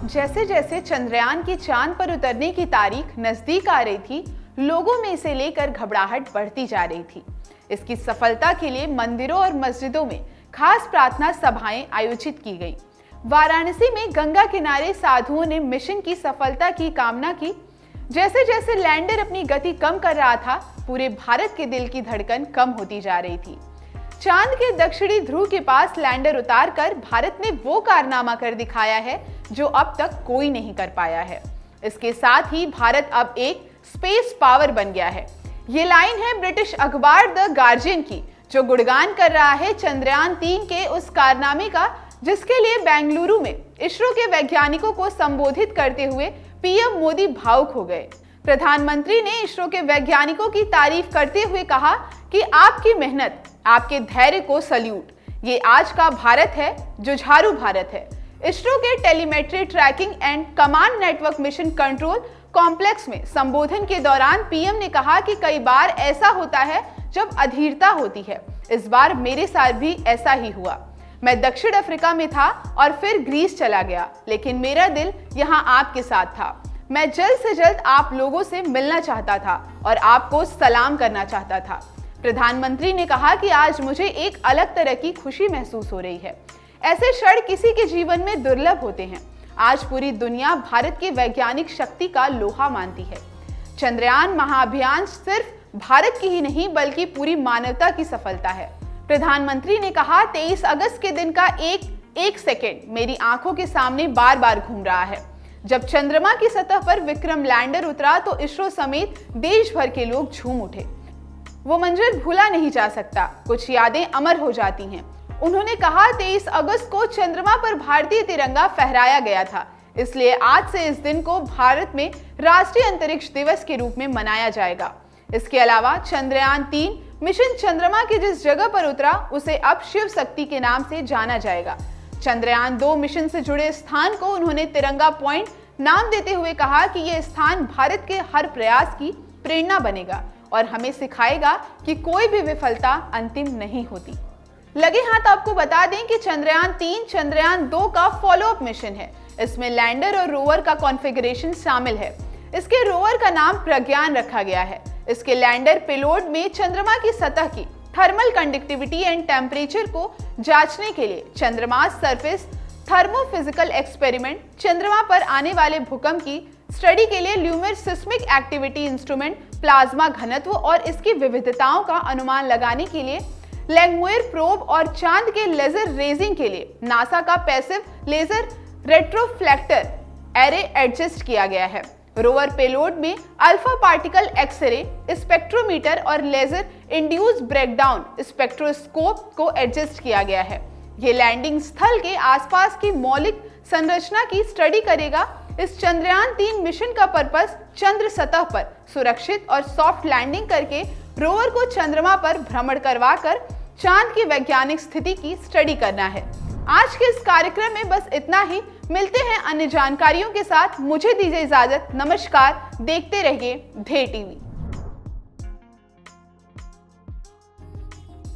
जैसे जैसे चंद्रयान की चांद पर उतरने की तारीख नजदीक आ रही थी, लोगों में इसे लेकर घबराहट बढ़ती जा रही थी। इसकी सफलता के लिए मंदिरों और मस्जिदों में खास प्रार्थना सभाएं आयोजित की गईं। वाराणसी में गंगा किनारे साधुओं ने मिशन की सफलता की कामना की। जैसे जैसे लैंडर अपनी गति कम कर रहा था, पूरे भारत के दिल की धड़कन कम होती जा रही थी। चांद के दक्षिणी ध्रुव के पास लैंडर उतारकर भारत ने वो कारनामा कर दिखाया है जो अब तक कोई नहीं कर पाया है। इसके साथ ही भारत अब एक स्पेस पावर बन गया है। ये लाइन है ब्रिटिश अखबार द गार्जियन की, जो गुणगान कर रहा है चंद्रयान 3 के उस कारनामे का, जिसके लिए बेंगलुरु में इसरो के वैज्ञानिकों को संबोधित करते हुए पीएम मोदी भावुक हो गए। प्रधानमंत्री ने इसरो के वैज्ञानिकों की तारीफ करते हुए कहा कि आपकी मेहनत, आपके धैर्य को सल्यूट। ये आज का भारत है, जुझारू भारत है। इसरो के telemetry tracking and command network mission control complex में संबोधन के दौरान पीएम ने कहा कि कई बार ऐसा होता है जब अधीरता होती है। इस बार मेरे साथ भी ऐसा ही हुआ। मैं दक्षिण अफ्रीका में था और फिर ग्रीस चला गया, लेकिन मेरा दिल यहाँ आपके साथ था। मैं जल्द से जल्द आप लोगों से मिलना चाहता था और आपको सलाम करना चाहता था। प्रधानमंत्री ने कहा कि आज मुझे एक अलग तरह की खुशी महसूस हो रही है। ऐसे क्षण किसी के जीवन में दुर्लभ होते हैं। आज पूरी दुनिया भारत की वैज्ञानिक शक्ति का लोहा मानती है। चंद्रयान महाअभियान सिर्फ भारत की ही नहीं बल्कि पूरी मानवता की सफलता है। प्रधानमंत्री ने कहा, 23 अगस्त के दिन का एक सेकेंड मेरी आंखों के सामने बार बार घूम रहा है। जब चंद्रमा की सतह पर विक्रम लैंडर उतरा तो इसरो समेत देश भर के लोग झूम उठे। वो मंजर भूला नहीं जा सकता, कुछ यादें अमर हो जाती हैं। उन्होंने कहा, 23 अगस्त को चंद्रमा पर भारतीय तिरंगा फहराया गया था, इसलिए आज से इस दिन को भारत में राष्ट्रीय अंतरिक्ष दिवस के रूप में मनाया जाएगा। इसके अलावा चंद्रयान 3 मिशन चंद्रमा की जिस जगह पर उतरा उसे अब शिव शक्ति के नाम से जाना जाएगा। चंद्रयान 2 मिशन से जुड़े स्थान को उन्होंने तिरंगा पॉइंट नाम देते हुए कहा कि यह स्थान भारत के हर प्रयास की प्रेरणा बनेगा और हमें सिखाएगा कि कोई भी विफलता अंतिम नहीं होती। लगे हाथ आपको बता दें कि चंद्रयान 3 चंद्रयान 2 का फॉलोअप मिशन है। इसमें लैंडर और रोवर का कॉन्फ़िगरेशन शामिल है। इसके रोवर का नाम प्रज्ञान रखा गया है। इसके लैंडर पेलोड में चंद्रमा की सतह की थर्मल कंडक्टिविटी एंड टेम्परेचर को जांचने के लिए चंद्रमा सरफेस थर्मोफिजिकल एक्सपेरिमेंट, चंद्रमा पर आने वाले भूकंप की स्टडी के लिए ल्यूमर सिस्मिक एक्टिविटी इंस्ट्रूमेंट, प्लाज्मा घनत्व और इसकी विविधताओं का अनुमान लगाने के लिए लैंगमुइर प्रोब और चांद के लेजर रेजिंग के लिए नासा का पैसिव लेजर रेट्रोफ्लेक्टर एरे एडजस्ट किया गया है। रोवर पेलोड में अल्फा पार्टिकल एक्सरे स्पेक्ट्रोमीटर और लेजर इंड्यूस ब्रेकडाउन स्पेक्ट्रोस्कोप को एडजस्ट किया गया है। ये लैंडिंग स्थल के आसपास की मौलिक संरचना की स्टडी करेगा। इस चंद्रयान 3 मिशन का पर्पस चंद्र सतह पर सुरक्षित और सॉफ्ट लैंडिंग करके रोवर को चंद्रमा पर भ्रमण करवाकर चांद की वैज्ञानिक स्थिति की स्टडी करना है। आज के इस कार्यक्रम में बस इतना ही। मिलते हैं अन्य जानकारियों के साथ। मुझे दीजिए इजाजत। नमस्कार। देखते रहिए ढे टीवी।